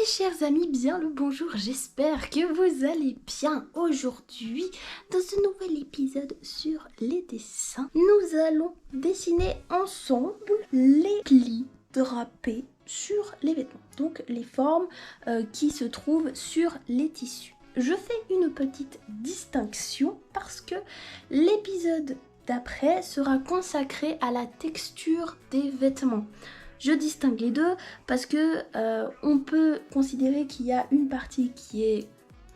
Mes chers amis, bien le bonjour, j'espère que vous allez bien. Aujourd'hui, dans ce nouvel épisode sur les dessins, nous allons dessiner ensemble les plis drapés sur les vêtements, donc les formes qui se trouvent sur les tissus. Je fais une petite distinction parce que l'épisode d'après sera consacré à la texture des vêtements. Je distingue les deux parce que on peut considérer qu'il y a une partie qui est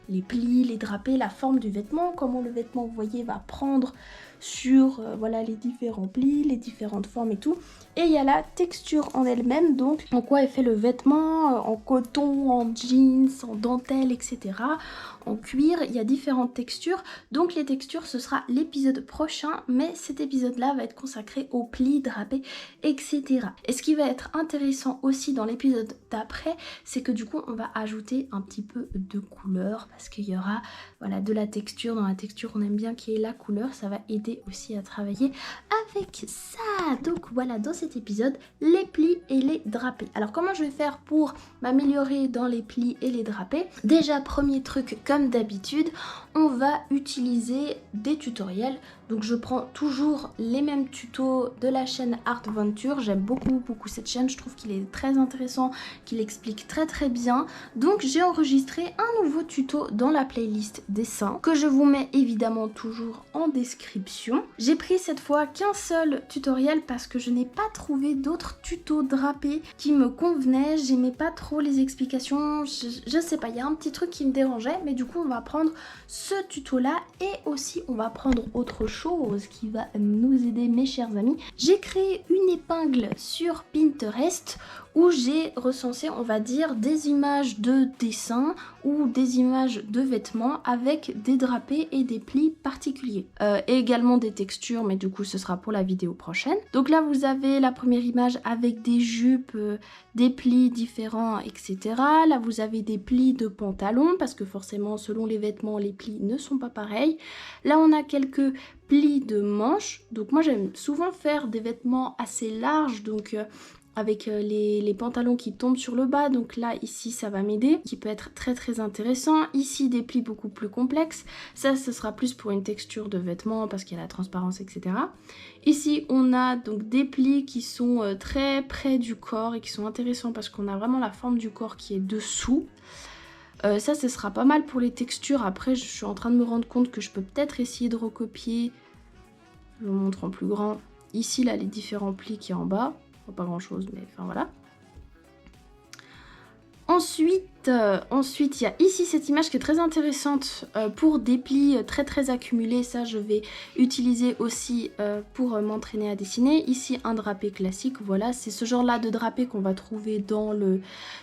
les plis, les drapés, la forme du vêtement, comment le vêtement, vous voyez, va prendre sur voilà, les différents plis, les différentes formes et tout. Et il y a la texture en elle-même, donc en quoi est fait le vêtement, en coton, en jeans, en dentelle, etc. En cuir, il y a différentes textures. Donc les textures, ce sera l'épisode prochain, mais cet épisode-là va être consacré aux plis, drapés, etc. Et ce qui va être intéressant aussi dans l'épisode d'après, c'est que du coup, on va ajouter un petit peu de couleur, parce qu'il y aura voilà, de la texture. Dans la texture, on aime bien qu'il y ait la couleur, ça va aider aussi à travailler avec ça. Donc voilà, dans cet épisode, les plis et les drapés. Alors comment je vais faire pour m'améliorer dans les plis et les drapés? Déjà, premier truc, comme d'habitude, on va utiliser des tutoriels. Donc je prends toujours les mêmes tutos de la chaîne Artventure. J'aime beaucoup cette chaîne, je trouve qu'il est très intéressant, qu'il explique très bien. Donc j'ai enregistré un nouveau tuto dans la playlist dessin que je vous mets évidemment toujours en description. J'ai pris cette fois qu'un seul tutoriel parce que je n'ai pas trouvé d'autres tutos drapés qui me convenaient. J'aimais pas trop les explications, je sais pas, il y a un petit truc qui me dérangeait, mais du coup on va prendre ce tuto là et aussi on va prendre autre chose qui va nous aider, mes chers amis. J'ai créé une épingle sur Pinterest où j'ai recensé, on va dire, des images de dessins ou des images de vêtements avec des drapés et des plis particuliers. Et également des textures, mais du coup ce sera pour la vidéo prochaine. Donc là vous avez la première image avec des jupes, des plis différents, etc. Là vous avez des plis de pantalon, parce que forcément selon les vêtements, les plis ne sont pas pareils. Là on a quelques plis de manches. Donc moi j'aime souvent faire des vêtements assez larges, donc avec les pantalons qui tombent sur le bas, donc là ici ça va m'aider, qui peut être très intéressant. Ici des plis beaucoup plus complexes, ça ce sera plus pour une texture de vêtements parce qu'il y a la transparence, etc. Ici on a donc des plis qui sont très près du corps et qui sont intéressants parce qu'on a vraiment la forme du corps qui est dessous. Ça ce sera pas mal pour les textures. Après je suis en train de me rendre compte que je peux peut-être essayer de recopier, je vous montre en plus grand, ici là les différents plis qui est en bas. Pas grand chose, mais enfin voilà. Ensuite, il y a ici cette image qui est très intéressante pour des plis très accumulés. Ça, je vais utiliser aussi pour m'entraîner à dessiner. Ici, un drapé classique. Voilà, c'est ce genre-là de drapé qu'on va trouver dans le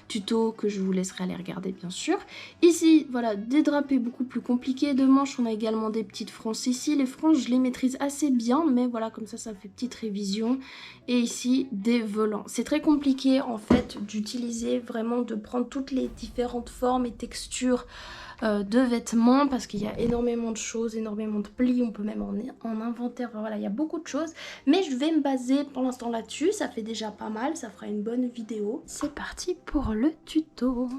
tuto que je vous laisserai aller regarder, bien sûr. Ici, voilà, des drapés beaucoup plus compliqués de manches. On a également des petites fronces ici. Les fronces, je les maîtrise assez bien, mais voilà, comme ça fait petite révision. Et ici, des volants. C'est très compliqué, en fait, d'utiliser vraiment, de prendre toutes les différentes formes et textures de vêtements parce qu'il y a énormément de choses, énormément de plis, on peut même en inventaire, enfin, voilà, il y a beaucoup de choses, mais je vais me baser pour l'instant là-dessus. Ça fait déjà pas mal, ça fera une bonne vidéo. C'est parti pour le tuto.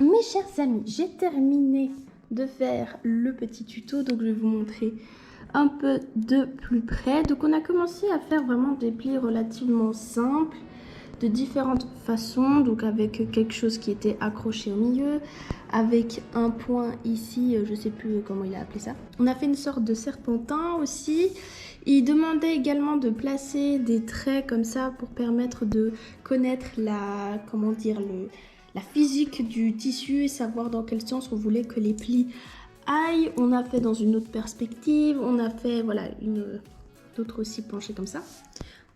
Mes chers amis, j'ai terminé de faire le petit tuto, donc je vais vous montrer un peu de plus près. Donc on a commencé à faire vraiment des plis relativement simples, de différentes façons, donc avec quelque chose qui était accroché au milieu, avec un point ici, je sais plus comment il a appelé ça. On a fait une sorte de serpentin aussi. Il demandait également de placer des traits comme ça pour permettre de connaître la, comment dire, la physique du tissu et savoir dans quel sens on voulait que les plis aillent. On a fait dans une autre perspective, on a fait voilà une autre aussi penchée comme ça.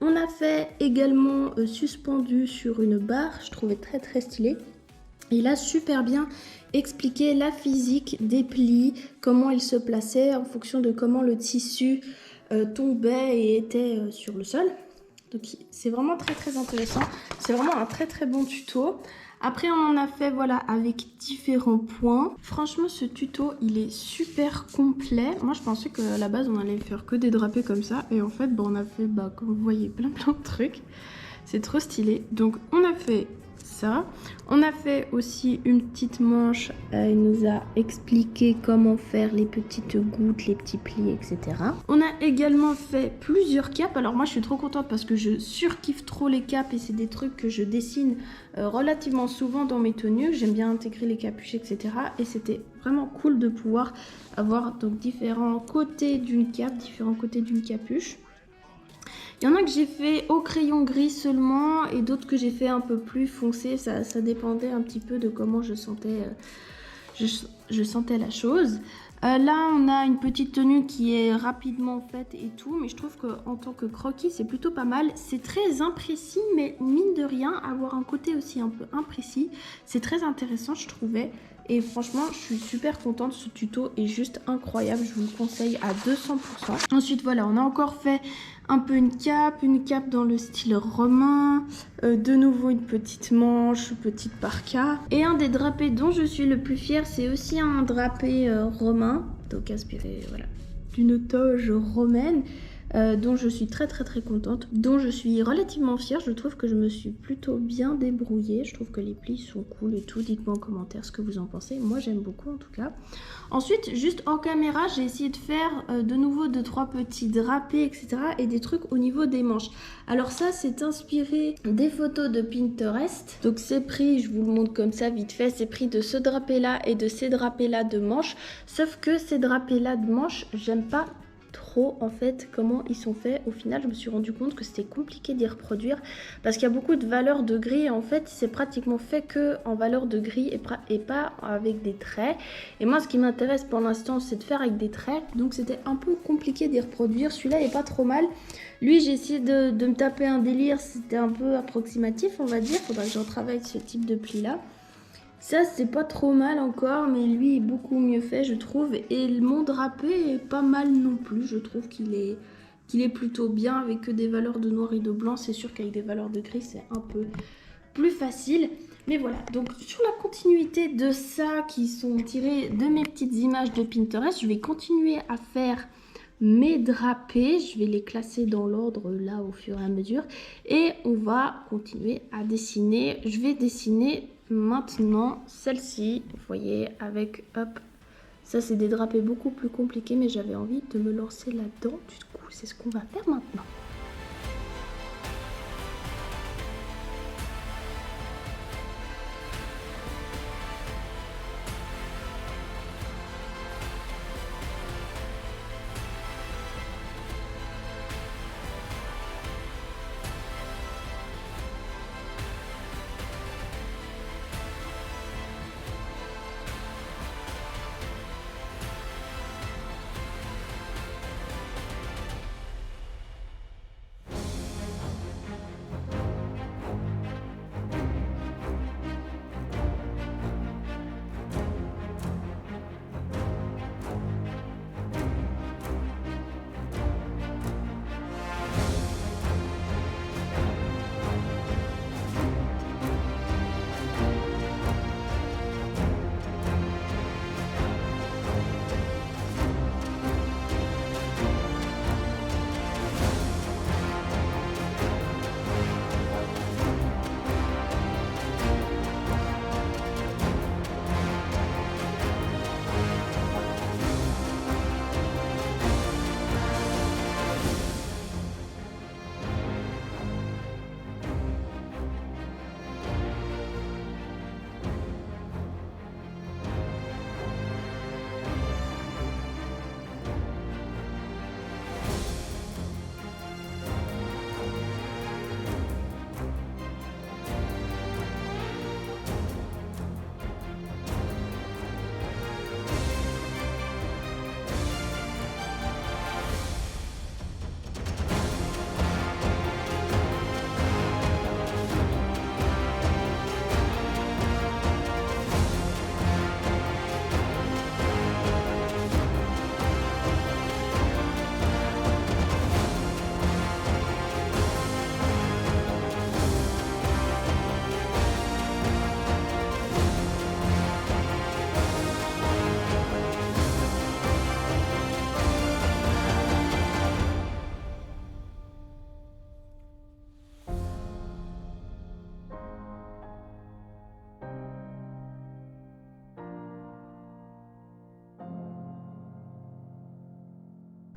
On a fait également suspendu sur une barre, je trouvais très très stylé. Il a super bien expliqué la physique des plis, comment ils se plaçaient en fonction de comment le tissu tombait et était sur le sol. Donc c'est vraiment très très intéressant, c'est vraiment un très très bon tuto. Après on en a fait voilà avec différents points. Franchement ce tuto il est super complet. Moi je pensais qu'à la base on allait faire que des drapés comme ça. Et en fait on a fait comme vous voyez plein de trucs. C'est trop stylé. Donc on a fait ça. On a fait aussi une petite manche. Il nous a expliqué comment faire les petites gouttes, les petits plis, etc. On a également fait plusieurs capes. Alors moi je suis trop contente parce que je surkiffe trop les capes et c'est des trucs que je dessine relativement souvent dans mes tenues. J'aime bien intégrer les capuches, etc. Et c'était vraiment cool de pouvoir avoir donc différents côtés d'une cape, différents côtés d'une capuche. Il y en a que j'ai fait au crayon gris seulement et d'autres que j'ai fait un peu plus foncé. Ça dépendait un petit peu de comment je sentais, je sentais la chose. Là, on a une petite tenue qui est rapidement faite et tout. Mais je trouve qu'en tant que croquis, c'est plutôt pas mal. C'est très imprécis, mais mine de rien, avoir un côté aussi un peu imprécis, c'est très intéressant, je trouvais. Et franchement, je suis super contente. Ce tuto est juste incroyable. Je vous le conseille à 200%. Ensuite, voilà, on a encore fait un peu une cape dans le style romain. De nouveau, une petite manche, petite parka. Et un des drapés dont je suis le plus fière, c'est aussi un drapé romain. Donc inspiré, voilà, d'une toge romaine. Dont je suis très contente, dont je suis relativement fière. Je trouve que je me suis plutôt bien débrouillée. Je trouve que les plis sont cool et tout. Dites-moi en commentaire ce que vous en pensez. Moi j'aime beaucoup en tout cas. Ensuite, juste en caméra, j'ai essayé de faire de nouveau 2-3 petits drapés, etc. et des trucs au niveau des manches. Alors ça, c'est inspiré des photos de Pinterest. Donc c'est pris, je vous le montre comme ça vite fait, c'est pris de ce drapé là et de ces drapés là de manches. Sauf que ces drapés là de manches, j'aime pas trop en fait comment ils sont faits. Au final je me suis rendu compte que c'était compliqué d'y reproduire parce qu'il y a beaucoup de valeurs de gris et en fait c'est pratiquement fait que en valeur de gris et pas avec des traits. Et moi ce qui m'intéresse pour l'instant c'est de faire avec des traits, donc c'était un peu compliqué d'y reproduire. Celui-là est pas trop mal. Lui j'ai essayé de me taper un délire, c'était un peu approximatif on va dire. Faudrait que j'en travaille ce type de pli là. Ça c'est pas trop mal encore, mais lui est beaucoup mieux fait je trouve. Et mon drapé est pas mal non plus, je trouve qu'il est plutôt bien avec que des valeurs de noir et de blanc. C'est sûr qu'avec des valeurs de gris c'est un peu plus facile. Mais voilà, donc sur la continuité de ça qui sont tirées de mes petites images de Pinterest, je vais continuer à faire mes drapés. Je vais les classer dans l'ordre là au fur et à mesure. Et on va continuer à dessiner. Je vais dessiner maintenant celle-ci, vous voyez, avec hop, ça c'est des drapés beaucoup plus compliqués, mais j'avais envie de me lancer là-dedans, du coup c'est ce qu'on va faire maintenant.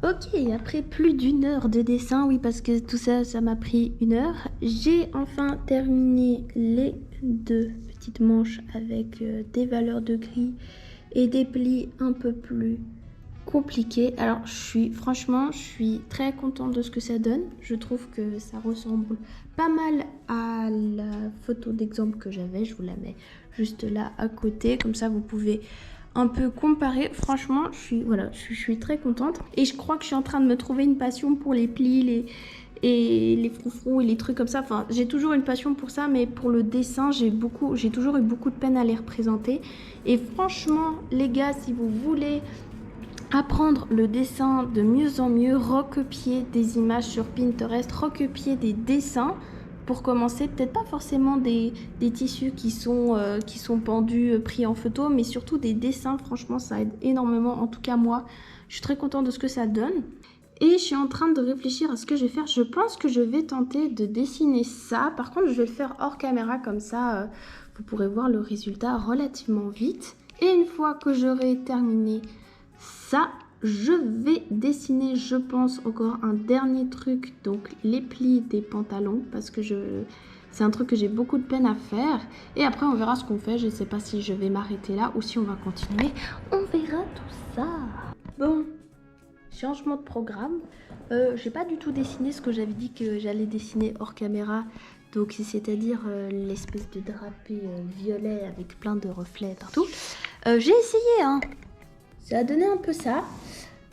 Ok, après plus d'une heure de dessin, oui parce que tout ça, ça m'a pris 1 heure, j'ai enfin terminé les 2 petites manches avec des valeurs de gris et des plis un peu plus compliqués. Alors franchement, je suis très contente de ce que ça donne. Je trouve que ça ressemble pas mal à la photo d'exemple que j'avais. Je vous la mets juste là à côté, comme ça vous pouvez un peu comparer. Franchement, je suis très contente. Et je crois que je suis en train de me trouver une passion pour les plis, les froufrous et les trucs comme ça. Enfin, j'ai toujours une passion pour ça, mais pour le dessin, j'ai toujours eu beaucoup de peine à les représenter. Et franchement, les gars, si vous voulez apprendre le dessin de mieux en mieux, recopier des images sur Pinterest, recopier des dessins. Pour commencer, peut-être pas forcément des tissus qui sont pendus, pris en photo, mais surtout des dessins. Franchement, ça aide énormément. En tout cas, moi, je suis très contente de ce que ça donne. Et je suis en train de réfléchir à ce que je vais faire. Je pense que je vais tenter de dessiner ça. Par contre, je vais le faire hors caméra, comme ça, vous pourrez voir le résultat relativement vite. Et une fois que j'aurai terminé ça, je vais dessiner, je pense, encore un dernier truc, donc les plis des pantalons, parce que c'est un truc que j'ai beaucoup de peine à faire. Et après, on verra ce qu'on fait. Je ne sais pas si je vais m'arrêter là ou si on va continuer. On verra tout ça. Bon, changement de programme. J'ai pas du tout dessiné ce que j'avais dit que j'allais dessiner hors caméra. Donc, c'est-à-dire l'espèce de drapé violet avec plein de reflets partout. J'ai essayé, hein. Ça a donné un peu ça.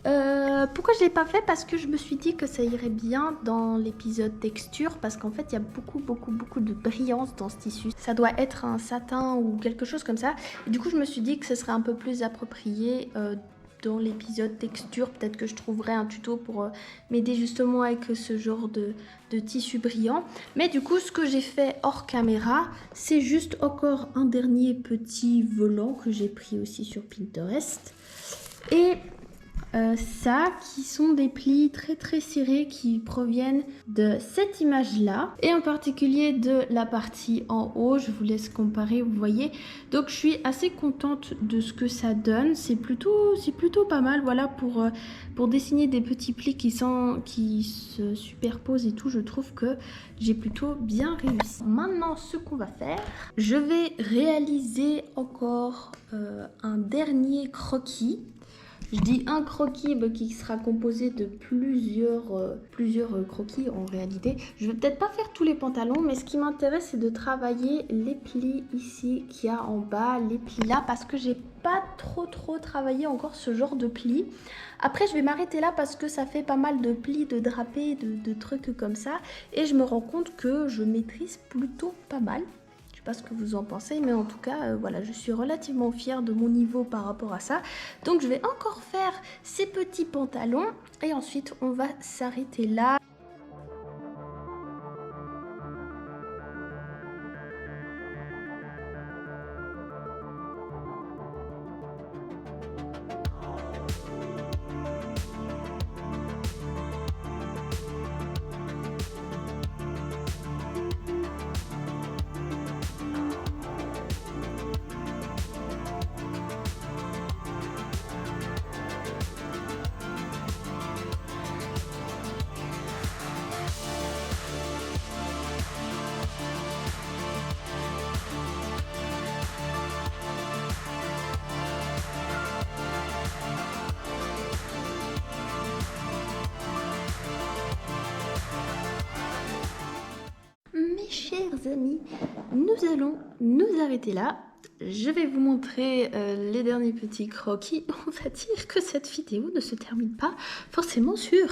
Pourquoi je ne l'ai pas fait? Parce que je me suis dit que ça irait bien dans l'épisode texture, parce qu'en fait il y a beaucoup de brillance dans ce tissu. Ça doit être un satin ou quelque chose comme ça. Et du coup je me suis dit que ce serait un peu plus approprié dans l'épisode texture. Peut-être que je trouverai un tuto pour m'aider justement avec ce genre de tissu brillant. Mais du coup ce que j'ai fait hors caméra, c'est juste encore un dernier petit volant que j'ai pris aussi sur Pinterest. Et ça, qui sont des plis très serrés qui proviennent de cette image-là. Et en particulier de la partie en haut, je vous laisse comparer, vous voyez. Donc je suis assez contente de ce que ça donne. C'est plutôt pas mal, voilà, pour dessiner des petits plis qui se superposent et tout. Je trouve que j'ai plutôt bien réussi. Maintenant, ce qu'on va faire, je vais réaliser encore un dernier croquis. Je dis un croquis qui sera composé de plusieurs croquis en réalité. Je vais peut-être pas faire tous les pantalons, mais ce qui m'intéresse c'est de travailler les plis ici qu'il y a en bas, les plis là, parce que j'ai pas trop travaillé encore ce genre de plis. Après je vais m'arrêter là parce que ça fait pas mal de plis, de drapés, de trucs comme ça. Et je me rends compte que je maîtrise plutôt pas mal. Je sais pas ce que vous en pensez, mais en tout cas, voilà, je suis relativement fière de mon niveau par rapport à ça. Donc je vais encore faire ces petits pantalons et ensuite on va s'arrêter là. Mes chers amis, nous allons nous arrêter là. Je vais vous montrer les derniers petits croquis. On va dire que cette vidéo ne se termine pas forcément sur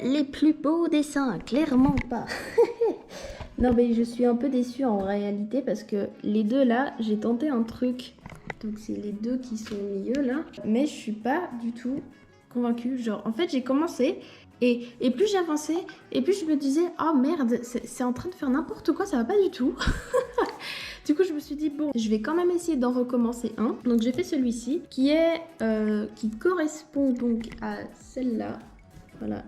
les plus beaux dessins, clairement pas. Non mais je suis un peu déçue en réalité parce que les deux là, j'ai tenté un truc. Donc c'est les deux qui sont au milieu là. Mais je suis pas du tout convaincue. Genre en fait j'ai commencé... Et plus j'avançais, et plus je me disais, oh merde, c'est en train de faire n'importe quoi, ça va pas du tout. Du coup, je me suis dit, bon, je vais quand même essayer d'en recommencer un. Donc, j'ai fait celui-ci, qui correspond donc à celle-là. Voilà,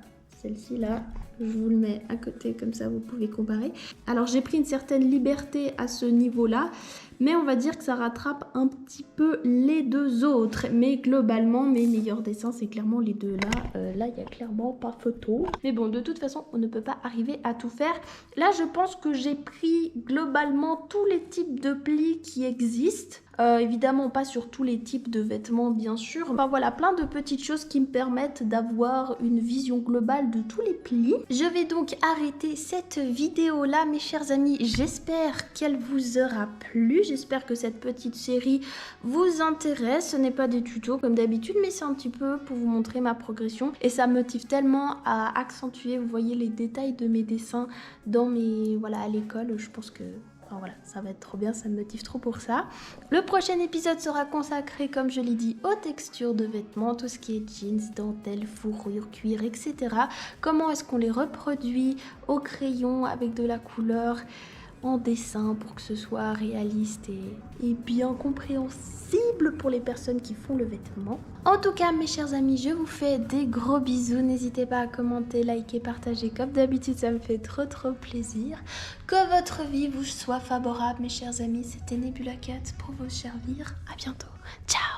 celle-ci là, je vous le mets à côté comme ça vous pouvez comparer. Alors j'ai pris une certaine liberté à ce niveau-là, mais on va dire que ça rattrape un petit peu les deux autres. Mais globalement, mes meilleurs dessins, c'est clairement les deux là. Là, il n'y a clairement pas photo. Mais bon, de toute façon, on ne peut pas arriver à tout faire. Là, je pense que j'ai pris globalement tous les types de plis qui existent. Évidemment pas sur tous les types de vêtements bien sûr. Enfin voilà, plein de petites choses qui me permettent d'avoir une vision globale de tous les plis. Je vais donc arrêter cette vidéo là mes chers amis. J'espère qu'elle vous aura plu. J'espère que cette petite série vous intéresse. Ce n'est pas des tutos comme d'habitude mais c'est un petit peu pour vous montrer ma progression. Et ça me motive tellement à accentuer, vous voyez, les détails de mes dessins dans mes... Voilà, à l'école. Je pense que... Enfin, voilà, ça va être trop bien, ça me motive trop pour ça. Le prochain épisode sera consacré, comme je l'ai dit, aux textures de vêtements, tout ce qui est jeans, dentelle, fourrure, cuir, etc. Comment est-ce qu'on les reproduit au crayon avec de la couleur en dessin pour que ce soit réaliste et bien compréhensible pour les personnes qui font le vêtement. En tout cas, mes chers amis, je vous fais des gros bisous. N'hésitez pas à commenter, liker, partager. Comme d'habitude, ça me fait trop plaisir. Que votre vie vous soit favorable, mes chers amis. C'était Nebula Cat pour vous servir. À bientôt. Ciao!